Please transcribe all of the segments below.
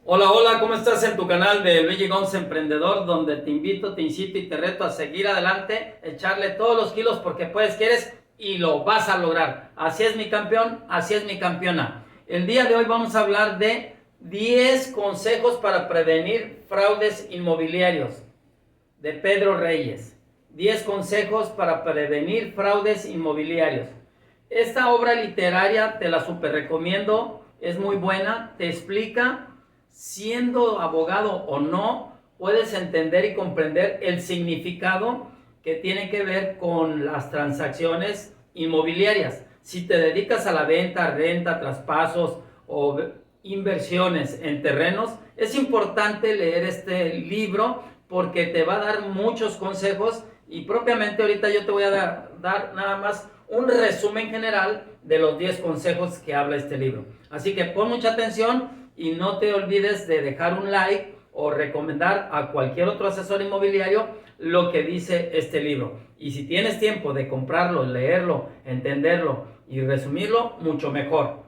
Hola, hola, ¿cómo estás en tu canal de Luigi Gonz Emprendedor? Donde te invito, te incito y te reto a seguir adelante, echarle todos los kilos porque puedes, quieres y lo vas a lograr. Así es mi campeón, así es mi campeona. El día de hoy vamos a hablar de 10 consejos para prevenir fraudes inmobiliarios de Pedro Reyes. 10 consejos para prevenir fraudes inmobiliarios. Esta obra literaria te la super recomiendo, es muy buena, te explica, siendo abogado o no, puedes entender y comprender el significado que tiene que ver con las transacciones inmobiliarias. Si te dedicas a la venta, renta, traspasos o inversiones en terrenos, es importante leer este libro porque te va a dar muchos consejos y propiamente ahorita yo te voy a dar nada más un resumen general de los 10 consejos que habla este libro. Así que pon mucha atención y no te olvides de dejar un like o recomendar a cualquier otro asesor inmobiliario lo que dice este libro. Y si tienes tiempo de comprarlo, leerlo, entenderlo y resumirlo, mucho mejor.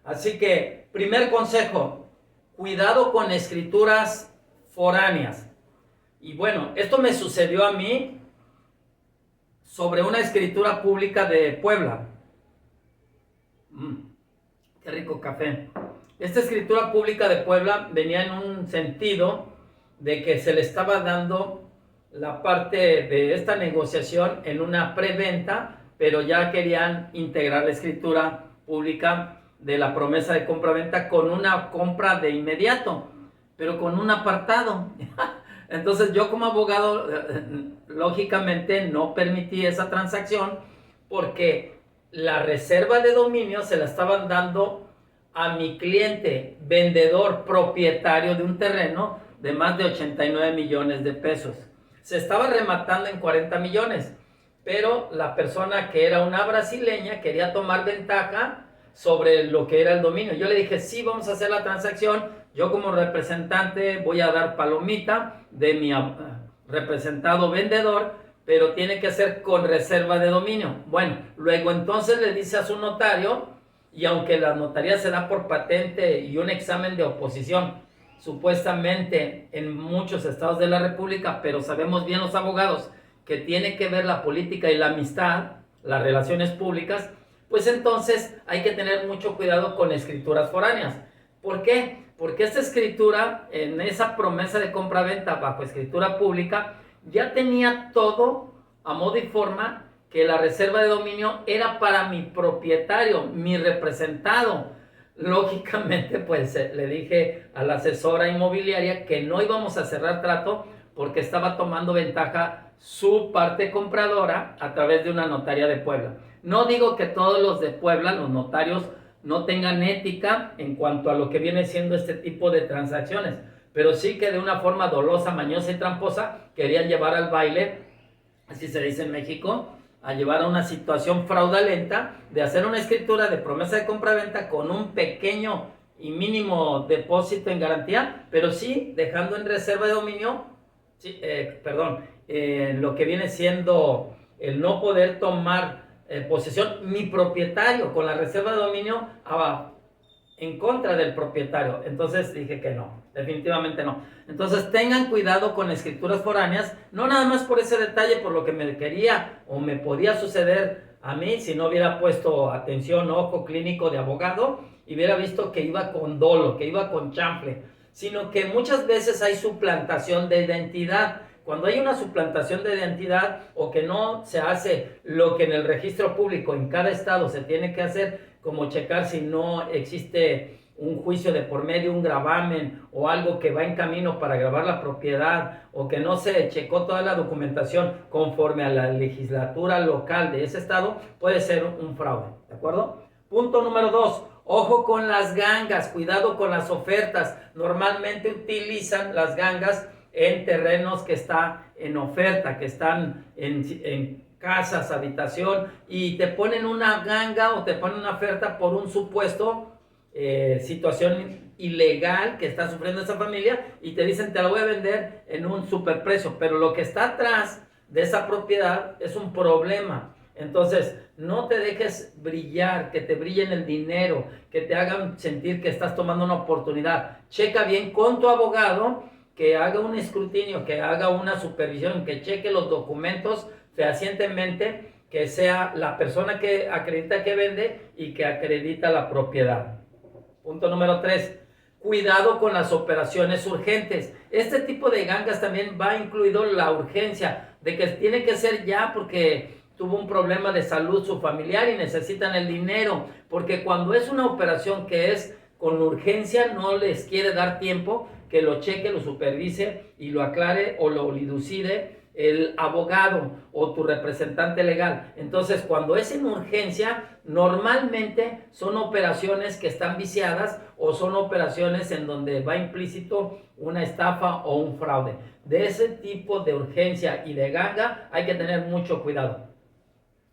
Así que, primer consejo, cuidado con escrituras foráneas. Y bueno, esto me sucedió a mí sobre una escritura pública de Puebla. Qué rico café. Esta escritura pública de Puebla venía en un sentido de que se le estaba dando la parte de esta negociación en una preventa, pero ya querían integrar la escritura pública de la promesa de compra-venta con una compra de inmediato, pero con un apartado. Entonces yo como abogado, lógicamente no permití esa transacción porque la reserva de dominio se la estaban dando a mi cliente, vendedor propietario de un terreno de más de 89 millones de pesos. Se estaba rematando en 40 millones, pero la persona que era una brasileña quería tomar ventaja sobre lo que era el dominio. Yo le dije, sí, vamos a hacer la transacción. Yo como representante voy a dar palomita de mi representado vendedor, pero tiene que ser con reserva de dominio. Bueno, luego entonces le dice a su notario, y aunque la notaría se da por patente y un examen de oposición, supuestamente en muchos estados de la República, pero sabemos bien los abogados que tiene que ver la política y la amistad, las relaciones públicas, pues entonces hay que tener mucho cuidado con escrituras foráneas. ¿Por qué? Porque esta escritura, en esa promesa de compra-venta bajo escritura pública, ya tenía todo a modo y forma que la reserva de dominio era para mi propietario, mi representado. Lógicamente, pues le dije a la asesora inmobiliaria que no íbamos a cerrar trato porque estaba tomando ventaja su parte compradora a través de una notaria de Puebla. No digo que todos los de Puebla, los notarios, no tengan ética en cuanto a lo que viene siendo este tipo de transacciones, pero sí que de una forma dolosa, mañosa y tramposa querían llevar al baile, así se dice en México, a llevar a una situación fraudulenta de hacer una escritura de promesa de compra-venta con un pequeño y mínimo depósito en garantía, pero sí dejando en reserva de dominio, sí, lo que viene siendo el no poder tomar posesión mi propietario con la reserva de dominio en contra del propietario. Entonces dije que no, definitivamente no. Entonces tengan cuidado con escrituras foráneas, no nada más por ese detalle, por lo que me quería o me podía suceder a mí si no hubiera puesto atención, ojo clínico de abogado y hubiera visto que iba con dolo, que iba con chanfle, sino que muchas veces hay suplantación de identidad. Cuando hay una suplantación de identidad o que no se hace lo que en el registro público en cada estado se tiene que hacer, como checar si no existe un juicio de por medio, un gravamen o algo que va en camino para gravar la propiedad o que no se checó toda la documentación conforme a la legislatura local de ese estado, puede ser un fraude, ¿de acuerdo? Punto número 2, ojo con las gangas, cuidado con las ofertas. Normalmente utilizan las gangas en terrenos que están en oferta, que están en casas, habitación, y te ponen una ganga o te ponen una oferta por un supuesto situación ilegal que está sufriendo esa familia y te dicen te la voy a vender en un superprecio, pero lo que está atrás de esa propiedad es un problema. Entonces, no te dejes brillar, que te brillen el dinero, que te hagan sentir que estás tomando una oportunidad. Checa bien con tu abogado, que haga un escrutinio, que haga una supervisión, que cheque los documentos fehacientemente, que sea la persona que acredita que vende y que acredita la propiedad. Punto número 3. Cuidado con las operaciones urgentes. Este tipo de gangas también va incluido la urgencia de que tiene que ser ya porque tuvo un problema de salud su familiar y necesitan el dinero. Porque cuando es una operación que es con urgencia, no les quiere dar tiempo que lo cheque, lo supervise y lo aclare o lo dilucide el abogado o tu representante legal. Entonces, cuando es en urgencia, normalmente son operaciones que están viciadas o son operaciones en donde va implícito una estafa o un fraude. De ese tipo de urgencia y de ganga hay que tener mucho cuidado.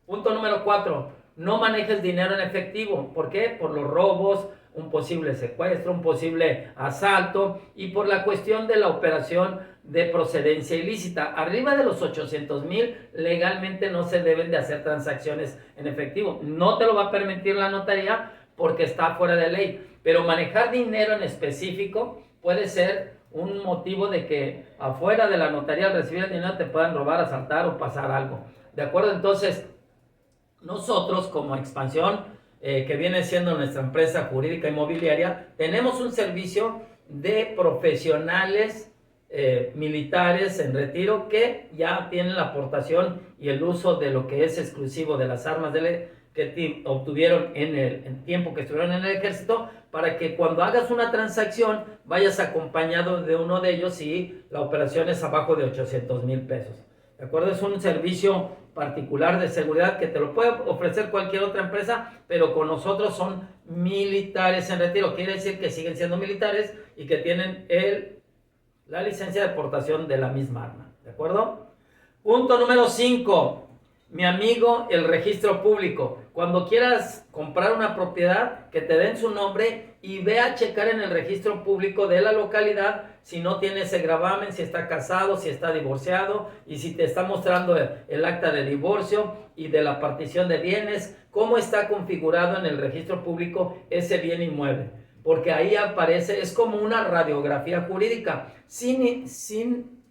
Punto número 4. No manejes dinero en efectivo. ¿Por qué? Por los robos, un posible secuestro, un posible asalto y por la cuestión de la operación de procedencia ilícita. Arriba de los 800,000 legalmente no se deben de hacer transacciones en efectivo. No te lo va a permitir la notaría porque está fuera de ley. Pero manejar dinero en específico puede ser un motivo de que afuera de la notaría al recibir el dinero te puedan robar, asaltar o pasar algo. ¿De acuerdo? Entonces, nosotros como Expansión, que viene siendo nuestra empresa jurídica inmobiliaria, tenemos un servicio de profesionales militares en retiro que ya tienen la aportación y el uso de lo que es exclusivo de las armas que obtuvieron en el tiempo que estuvieron en el ejército, para que cuando hagas una transacción vayas acompañado de uno de ellos y la operación es abajo de 800,000 pesos. ¿De acuerdo? Es un servicio particular de seguridad que te lo puede ofrecer cualquier otra empresa, pero con nosotros son militares en retiro. Quiere decir que siguen siendo militares y que tienen la licencia de portación de la misma arma. ¿De acuerdo? Punto número 5. Mi amigo, el registro público. Cuando quieras comprar una propiedad, que te den su nombre y ve a checar en el registro público de la localidad si no tiene ese gravamen, si está casado, si está divorciado y si te está mostrando el acta de divorcio y de la partición de bienes, cómo está configurado en el registro público ese bien inmueble. Porque ahí aparece, es como una radiografía jurídica, sin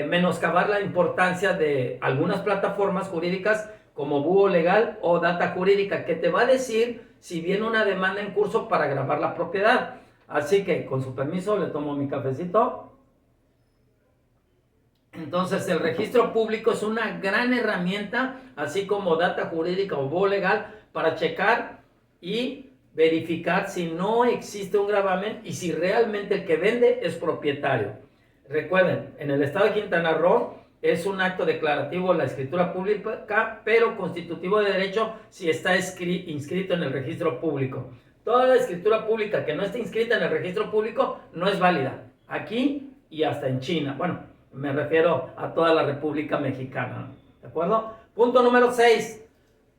menoscabar la importancia de algunas plataformas jurídicas como Búho Legal o Data Jurídica, que te va a decir si viene una demanda en curso para grabar la propiedad. Así que, con su permiso, le tomo mi cafecito. Entonces, el registro público es una gran herramienta, así como Data Jurídica o Búho Legal, para checar y verificar si no existe un gravamen y si realmente el que vende es propietario. Recuerden, en el estado de Quintana Roo es un acto declarativo la escritura pública, pero constitutivo de derecho si está inscrito en el registro público. Toda la escritura pública que no esté inscrita en el registro público no es válida. Aquí y hasta en China. Bueno, me refiero a toda la República Mexicana. ¿De acuerdo? Punto número 6.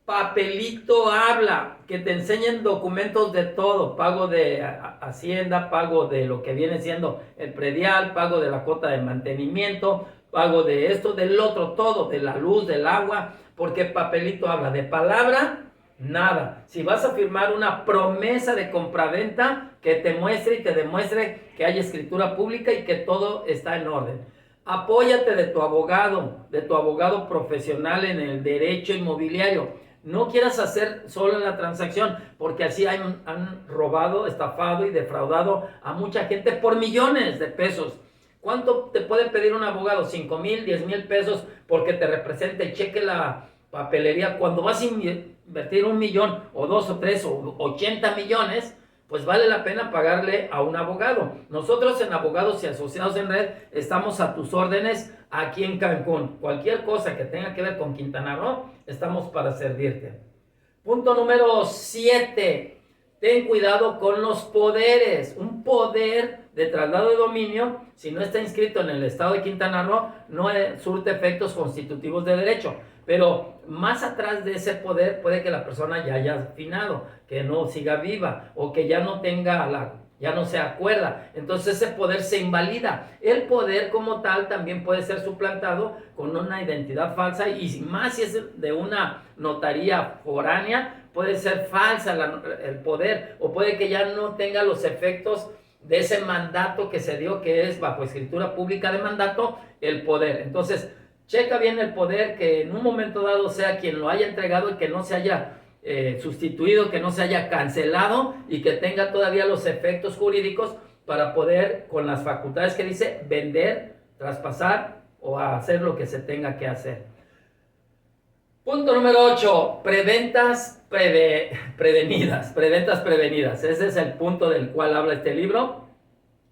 Papelito habla, que te enseñen documentos de todo, pago de Hacienda, pago de lo que viene siendo el predial, pago de la cuota de mantenimiento, pago de esto, del otro, todo, de la luz, del agua, porque papelito habla. De palabra, nada. Si vas a firmar una promesa de compraventa, que te muestre y te demuestre que hay escritura pública y que todo está en orden. Apóyate de tu abogado profesional en el derecho inmobiliario. No quieras hacer solo la transacción, porque así han robado, estafado y defraudado a mucha gente por millones de pesos. ¿Cuánto te puede pedir un abogado? 5,000, 10,000 pesos porque te represente y cheque la papelería. Cuando vas a invertir 1,000,000 o 2 o 3 o 80 millones, pues vale la pena pagarle a un abogado. Nosotros en Abogados y Asociados en Red estamos a tus órdenes aquí en Cancún. Cualquier cosa que tenga que ver con Quintana Roo, estamos para servirte. Punto número 7. Ten cuidado con los poderes. Un poder de traslado de dominio, si no está inscrito en el estado de Quintana Roo, no surte efectos constitutivos de derecho. Pero más atrás de ese poder puede que la persona ya haya finado, que no siga viva o que ya no tenga ya no se acuerda. Entonces ese poder se invalida. El poder como tal también puede ser suplantado con una identidad falsa, y más si es de una notaría foránea, puede ser falsa el poder, o puede que ya no tenga los efectos de ese mandato que se dio, que es bajo escritura pública de mandato, el poder. Entonces, checa bien el poder, que en un momento dado sea quien lo haya entregado y que no se haya sustituido, que no se haya cancelado y que tenga todavía los efectos jurídicos para poder, con las facultades que dice, vender, traspasar o hacer lo que se tenga que hacer. Punto número 8, preventas prevenidas. Ese es el punto del cual habla este libro.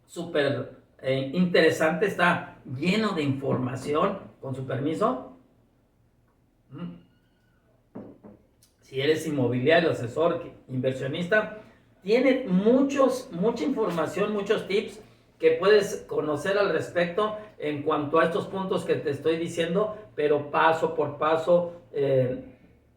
Súper interesante, está lleno de información. Con su permiso. Si eres inmobiliario, asesor, inversionista, tiene mucha información, muchos tips que puedes conocer al respecto en cuanto a estos puntos que te estoy diciendo, pero paso por paso,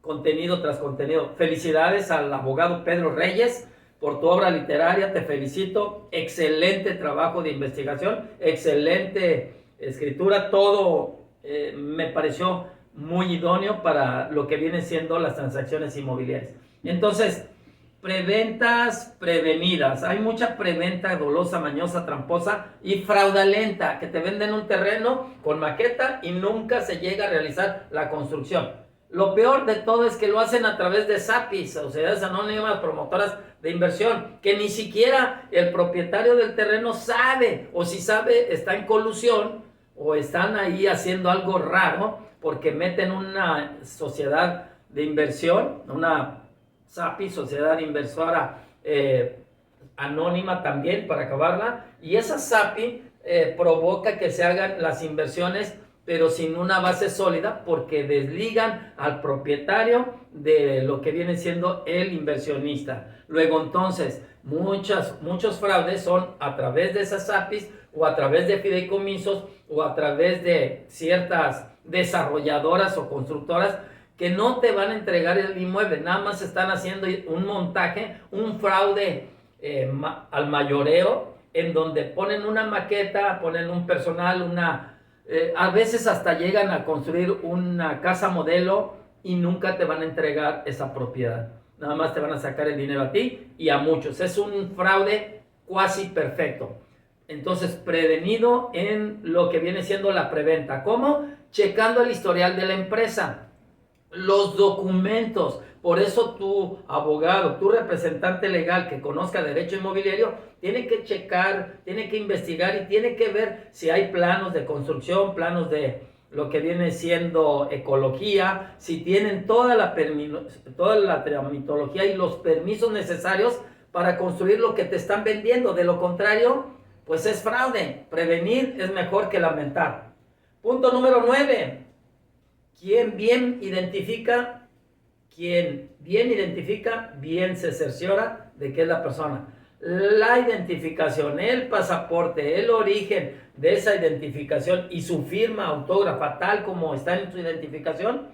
contenido tras contenido. Felicidades al abogado Pedro Reyes por tu obra literaria, te felicito. Excelente trabajo de investigación, excelente escritura, todo me pareció muy idóneo para lo que viene siendo las transacciones inmobiliarias. Entonces, preventas prevenidas. Hay mucha preventa dolosa, mañosa, tramposa y fraudulenta, que te venden un terreno con maqueta y nunca se llega a realizar la construcción. Lo peor de todo es que lo hacen a través de SAPIs, sociedades anónimas, promotoras de inversión, que ni siquiera el propietario del terreno sabe, o si sabe está en colusión, o están ahí haciendo algo raro, porque meten una sociedad de inversión, una SAPI, sociedad inversora anónima también, para acabarla, y esa SAPI provoca que se hagan las inversiones pero sin una base sólida, porque desligan al propietario de lo que viene siendo el inversionista. Luego entonces muchos fraudes son a través de esas APIs, o a través de fideicomisos, o a través de ciertas desarrolladoras o constructoras que no te van a entregar el inmueble, nada más están haciendo un montaje, un fraude al mayoreo, en donde ponen una maqueta, ponen un personal, a veces hasta llegan a construir una casa modelo y nunca te van a entregar esa propiedad. Nada más te van a sacar el dinero a ti y a muchos. Es un fraude cuasi perfecto. Entonces, prevenido en lo que viene siendo la preventa. ¿Cómo? Checando el historial de la empresa, los documentos. Por eso tu abogado, tu representante legal que conozca derecho inmobiliario, tiene que checar, tiene que investigar y tiene que ver si hay planos de construcción, planos de lo que viene siendo ecología, si tienen toda la tramitología y los permisos necesarios para construir lo que te están vendiendo. De lo contrario, pues es fraude. Prevenir es mejor que lamentar. Punto número 9. Quien bien identifica, bien se cerciora de que es la persona. La identificación, el pasaporte, el origen de esa identificación y su firma autógrafa tal como está en su identificación,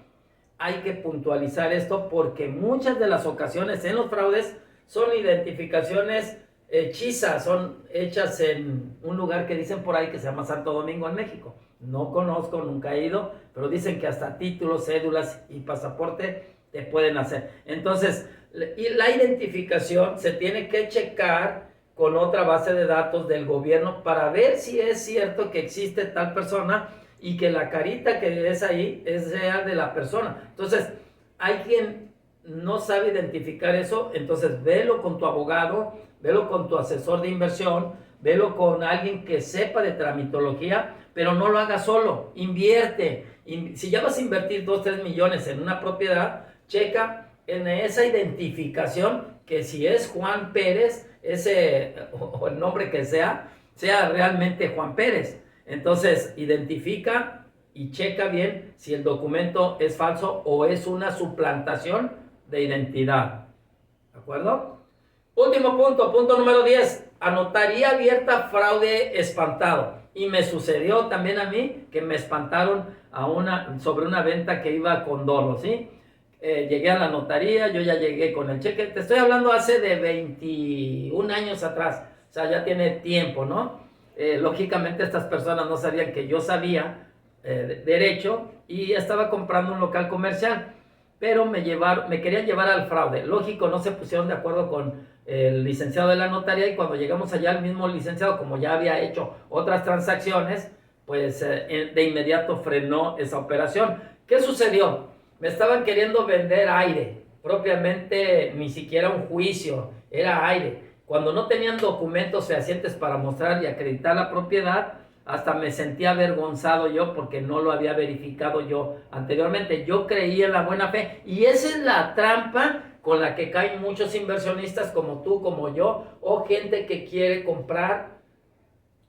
hay que puntualizar esto, porque muchas de las ocasiones en los fraudes son identificaciones hechizas, son hechas en un lugar que dicen por ahí que se llama Santo Domingo en México. No conozco, nunca he ido, pero dicen que hasta títulos, cédulas y pasaporte te pueden hacer. Entonces, y la identificación se tiene que checar con otra base de datos del gobierno para ver si es cierto que existe tal persona y que la carita que es ahí es real de la persona. Entonces, hay quien no sabe identificar eso, entonces velo con tu abogado, velo con tu asesor de inversión, velo con alguien que sepa de tramitología, pero no lo hagas solo, invierte. Si ya vas a invertir 2, 3 millones en una propiedad, checa en esa identificación que si es Juan Pérez, o el nombre que sea realmente Juan Pérez. Entonces, identifica y checa bien si el documento es falso o es una suplantación de identidad. ¿De acuerdo? Último punto, punto número 10. A notaría abierta, fraude espantado. Y me sucedió también a mí que me espantaron sobre una venta que iba con dolo, ¿sí? Llegué a la notaría, yo ya llegué con el cheque. Te estoy hablando hace de 21 años atrás. o sea, ya tiene tiempo, ¿no? Lógicamente estas personas no sabían que yo sabía derecho y estaba comprando un local comercial, pero me querían llevar al fraude. Lógico, no se pusieron de acuerdo con el licenciado de la notaría y cuando llegamos allá el mismo licenciado, como ya había hecho otras transacciones, pues de inmediato frenó esa operación. ¿Qué sucedió? Me estaban queriendo vender aire, propiamente ni siquiera un juicio, era aire. Cuando no tenían documentos fehacientes para mostrar y acreditar la propiedad, hasta me sentía avergonzado yo porque no lo había verificado yo anteriormente. Yo creí en la buena fe y esa es la trampa con la que caen muchos inversionistas como tú, como yo, o gente que quiere comprar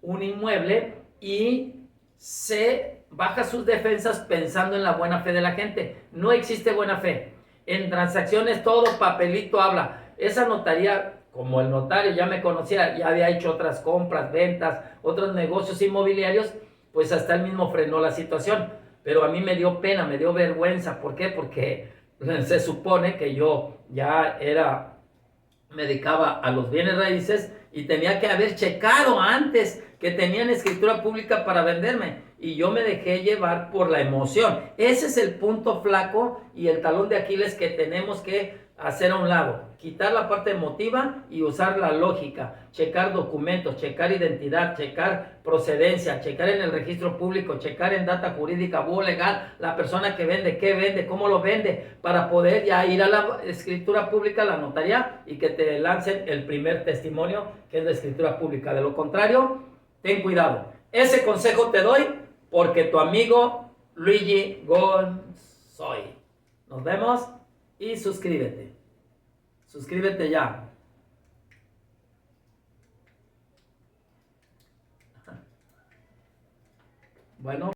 un inmueble y se baja sus defensas pensando en la buena fe de la gente. No existe buena fe. En transacciones todo papelito habla. Esa notaría, como el notario ya me conocía, ya había hecho otras compras, ventas, otros negocios inmobiliarios, pues hasta él mismo frenó la situación. Pero a mí me dio pena, me dio vergüenza. ¿Por qué? Porque se supone que yo ya me dedicaba a los bienes raíces y tenía que haber checado antes que tenían escritura pública para venderme y yo me dejé llevar por la emoción. Ese es el punto flaco y el talón de Aquiles que tenemos que hacer a un lado, quitar la parte emotiva y usar la lógica, checar documentos, checar identidad, checar procedencia, checar en el registro público, checar en data jurídica, búho legal, la persona que vende, qué vende, cómo lo vende, para poder ya ir a la escritura pública, a la notaría y que te lancen el primer testimonio que es la escritura pública. De lo contrario, ten cuidado. Ese consejo te doy porque tu amigo Luigi Gonzoy. Nos vemos y suscríbete. Suscríbete ya. Bueno.